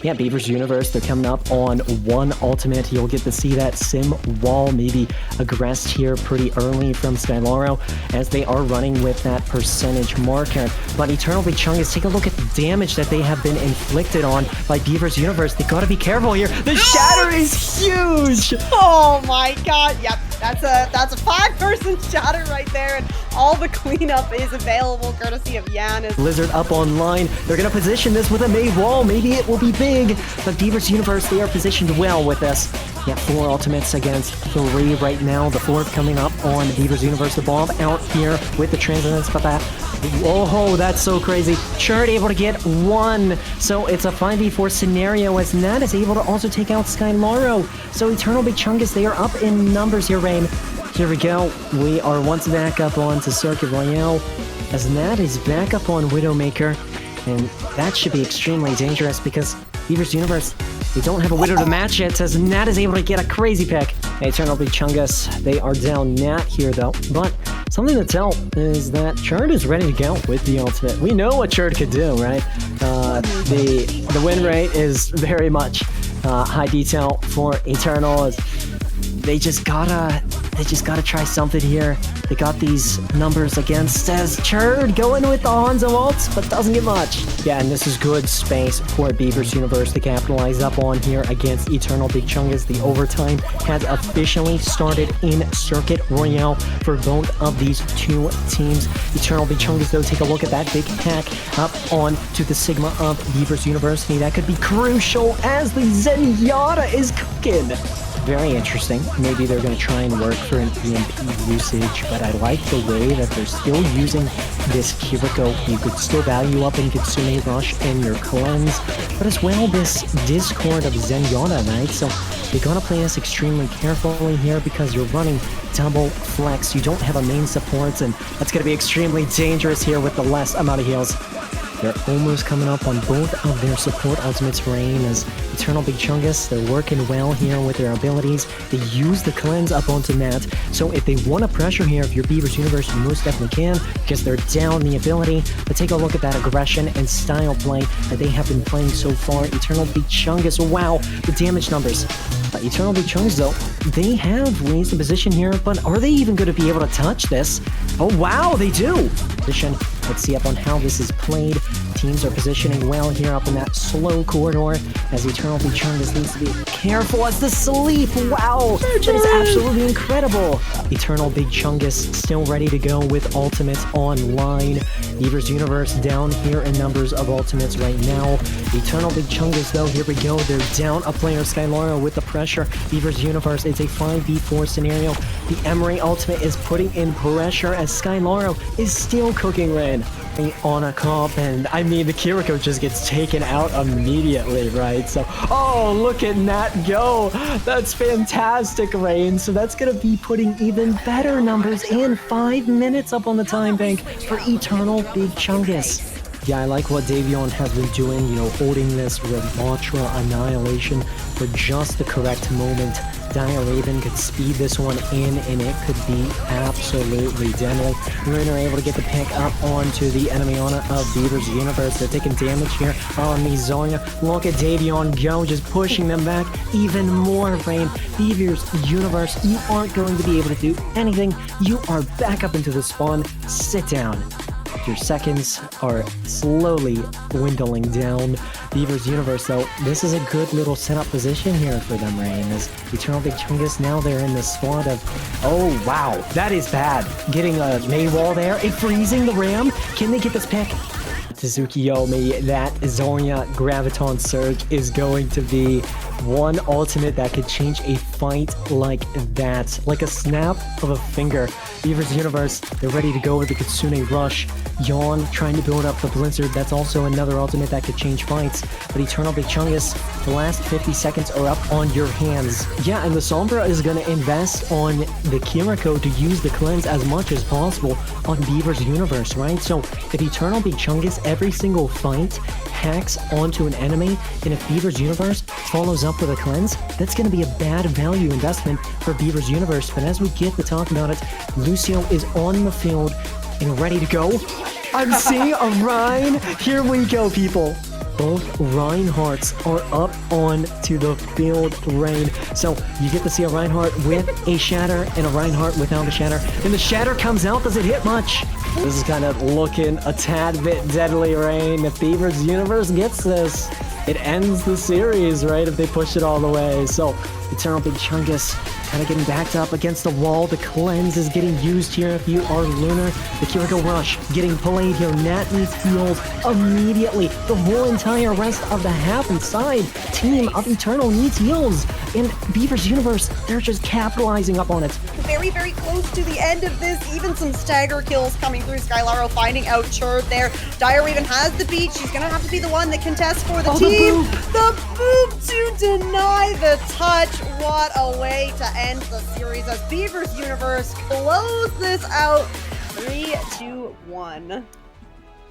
yeah, BeaversUniverse, they're coming up on one ultimate. You'll get to see that sim wall maybe aggressed here pretty early from Skylaro as they are running with that percentage marker. But Eternal Big Chungus, take a look at the damage that they have been inflicted on by BeaversUniverse. They gotta be careful here. The shatter is huge! Oh my god, yep. That's a 5-person shatter right there, and all the cleanup is available courtesy of Yanis. Blizzard up online. They're gonna position this with a made wall. Maybe it will be big, but Beavers they are positioned well with this. Yeah, 4 ultimates against 3 right now. The 4th coming up on Beavers. The bomb out here with the transcendence, but that. Whoa, that's so crazy. Churd able to get 1. So it's a 5v4 scenario as Nat is able to also take out Skylaro. So Eternal Big Chungus, they are up in numbers here, Rain. Here we go. We are once back up onto Circuit Royale as Nat is back up on Widowmaker. And that should be extremely dangerous because BeaversUniverse, they don't have a Widow to match it as Nat is able to get a crazy pick. Eternal Big Chungus, they are down Nat here though. But something to tell is that Churd is ready to go with the ultimate. We know what Churd could do, right? The win rate is very much high detail for Eternal. They just gotta try something here. They got these numbers against as Churd going with the Hanzo ults, but doesn't get much. Yeah, and this is good space for BeaversUniverse to capitalize up on here against Eternal Big Chungus. The overtime has officially started in Circuit Royale for both of these two teams. Eternal Big Chungus, though, take a look at that big hack up on to the Sigma of BeaversUniverse. That could be crucial as the Zenyatta is cooking. Very interesting. Maybe they're going to try and work for an EMP usage, but I like the way that they're still using this Kiriko. You could still value up in Kitsune Rush and your cleanse, but as well this Discord of Zenyatta, right? So you're going to play this extremely carefully here because you're running double flex. You don't have a main support, and that's going to be extremely dangerous here with the less amount of heals. They're almost coming up on both of their support ultimates, Rain, as Eternal Big Chungus, they're working well here with their abilities. They use the cleanse up onto Nat, so if they want to pressure here, if you're BeaversUniverse, you most definitely can, because they're down the ability. But take a look at that aggression and style play that they have been playing so far. Eternal Big Chungus, wow, the damage numbers. Eternal Big Chungus, though, they have raised the position here, but are they even going to be able to touch this? Oh, wow, they do! Position. Let's see up on how this is played. Teams are positioning well here up in that slow corridor as Eternal Big Chungus needs to be careful as the sleep. Wow, that is absolutely incredible. Eternal Big Chungus still ready to go with ultimates online. BeaversUniverse down here in numbers of ultimates right now. Eternal Big Chungus, though, here we go. They're down a player, Skylaro, with the pressure. BeaversUniverse, it's a 5v4 scenario. The Emery ultimate is putting in pressure as Skylaro is still cooking Rain on a comp, and I mean the Kiriko just gets taken out immediately, right? So, oh, look at Nat go. That's fantastic, Rain. So that's gonna be putting even better numbers and 5 minutes up on the time bank for Eternal Big Chungus. Yeah, I like what Davion has been doing, you know, holding this Ramatra Annihilation for just the correct moment. Dire Raven could speed this one in, and it could be absolutely deadly. Ruin are able to get the pick up onto the Enemyana of BeaversUniverse. They're taking damage here on the Zarya. Look at Davion go, just pushing them back even more, Rain. BeaversUniverse, you aren't going to be able to do anything. You are back up into the spawn. Sit down. Your seconds are slowly dwindling down. BeaversUniverse, though, this is a good little setup position here for them, Rain, as Eternal Big Chungus, now they're in the squad of... Oh, wow, that is bad. Getting a May wall there, and freezing the Ram. Can they get this pick? Suzuki Yomi, that Zarya Graviton Surge is going to be one ultimate that could change a fight like that. Like a snap of a finger. BeaversUniverse, they're ready to go with the Kitsune Rush. Yawn trying to build up the Blizzard. That's also another ultimate that could change fights. But Eternal Big Chungus, the last 50 seconds are up on your hands. Yeah, and the Sombra is going to invest on the Kiriko to use the cleanse as much as possible on BeaversUniverse, right? So if Eternal Big Chungus every single fight hacks onto an enemy, and if BeaversUniverse follows up with a cleanse, that's going to be a bad value investment for BeaversUniverse. But as we get to talk about it, Lucio is on the field and ready to go. I'm seeing a Rhine. Here we go, people. both Reinhardts are up onto the field, Rain. So you get to see a Reinhardt with a Shatter and a Reinhardt without a Shatter. And the Shatter comes out. Does it hit much? This is kind of looking a tad bit deadly, Rain. If BeaversUniverse gets this, it ends the series, right? If they push it all the way. So Eternal Big Chungus kind of getting backed up against the wall. The cleanse is getting used here if you are Lunar. The Kiriko Rush getting played here. Nat needs heals immediately. The whole entire rest of the half and side team of Eternal needs heals. And BeaversUniverse, they're just capitalizing up on it. Very, very close to the end of this. Even some stagger kills coming through. Skylaro finding out Churd there. Dire even has the beat. She's going to have to be the one that contests for the team. The boop to deny the touch. What a way to end the series as BeaversUniverse close this out 3-2-1.